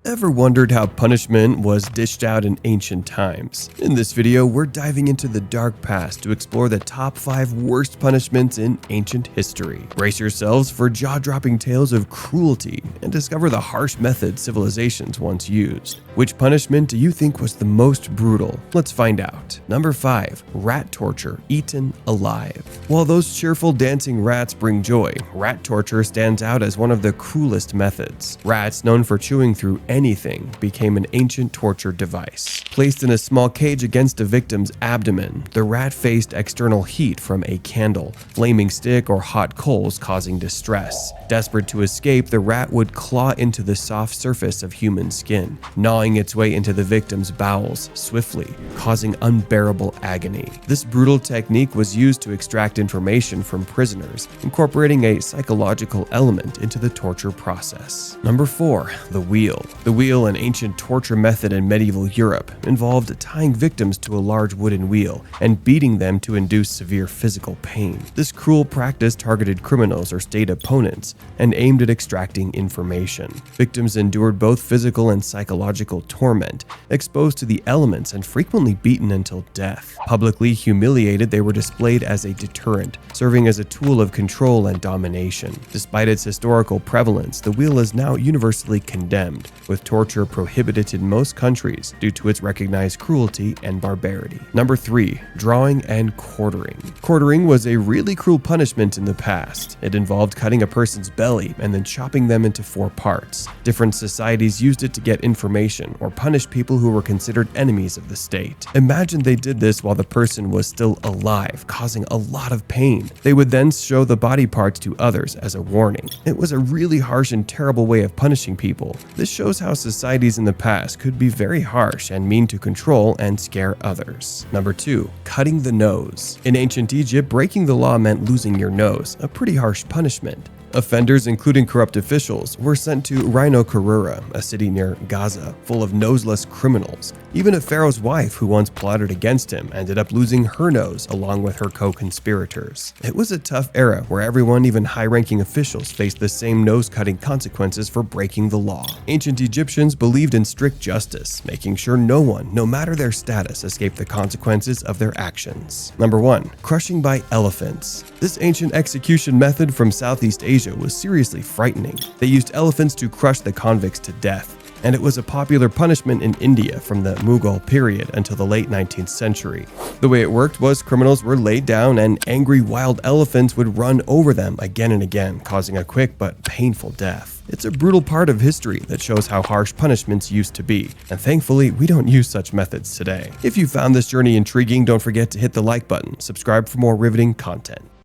Ever wondered how punishment was dished out in ancient times? In this video, we're diving into the dark past to explore the top 5 worst punishments in ancient history. Brace yourselves for jaw-dropping tales of cruelty and discover the harsh methods civilizations once used. Which punishment do you think was the most brutal? Let's find out. Number 5. Rat torture, eaten alive. While those cheerful dancing rats bring joy, rat torture stands out as one of the cruelest methods. Rats, known for chewing through anything, became an ancient torture device. Placed in a small cage against a victim's abdomen, the rat faced external heat from a candle, flaming stick, or hot coals causing distress. Desperate to escape, the rat would claw into the soft surface of human skin, gnawing its way into the victim's bowels swiftly, causing unbearable agony. This brutal technique was used to extract information from prisoners, incorporating a psychological element into the torture process. Number 4. The wheel. The wheel, an ancient torture method in medieval Europe, involved tying victims to a large wooden wheel and beating them to induce severe physical pain. This cruel practice targeted criminals or state opponents and aimed at extracting information. Victims endured both physical and psychological torment, exposed to the elements and frequently beaten until death. Publicly humiliated, they were displayed as a deterrent, serving as a tool of control and domination. Despite its historical prevalence, the wheel is now universally condemned, with torture prohibited in most countries due to its recognized cruelty and barbarity. Number 3. Drawing and quartering. Quartering was a really cruel punishment in the past. It involved cutting a person's belly and then chopping them into 4 parts. Different societies used it to get information or punish people who were considered enemies of the state. Imagine they did this while the person was still alive, causing a lot of pain. They would then show the body parts to others as a warning. It was a really harsh and terrible way of punishing people. This shows how societies in the past could be very harsh and mean to control and scare others. Number 2. Cutting the nose. In ancient Egypt, breaking the law meant losing your nose, a pretty harsh punishment. Offenders, including corrupt officials, were sent to Rhino Karura, a city near Gaza, full of noseless criminals. Even a pharaoh's wife who once plotted against him ended up losing her nose along with her co-conspirators. It was a tough era where everyone, even high-ranking officials, faced the same nose-cutting consequences for breaking the law. Ancient Egyptians believed in strict justice, making sure no one, no matter their status, escaped the consequences of their actions. Number 1. Crushing by elephants. This ancient execution method from Southeast Asia was seriously frightening. They used elephants to crush the convicts to death, and it was a popular punishment in India from the Mughal period until the late 19th century. The way it worked was criminals were laid down and angry wild elephants would run over them again and again, causing a quick but painful death. It's a brutal part of history that shows how harsh punishments used to be, and thankfully we don't use such methods today. If you found this journey intriguing, don't forget to hit the like button, subscribe for more riveting content.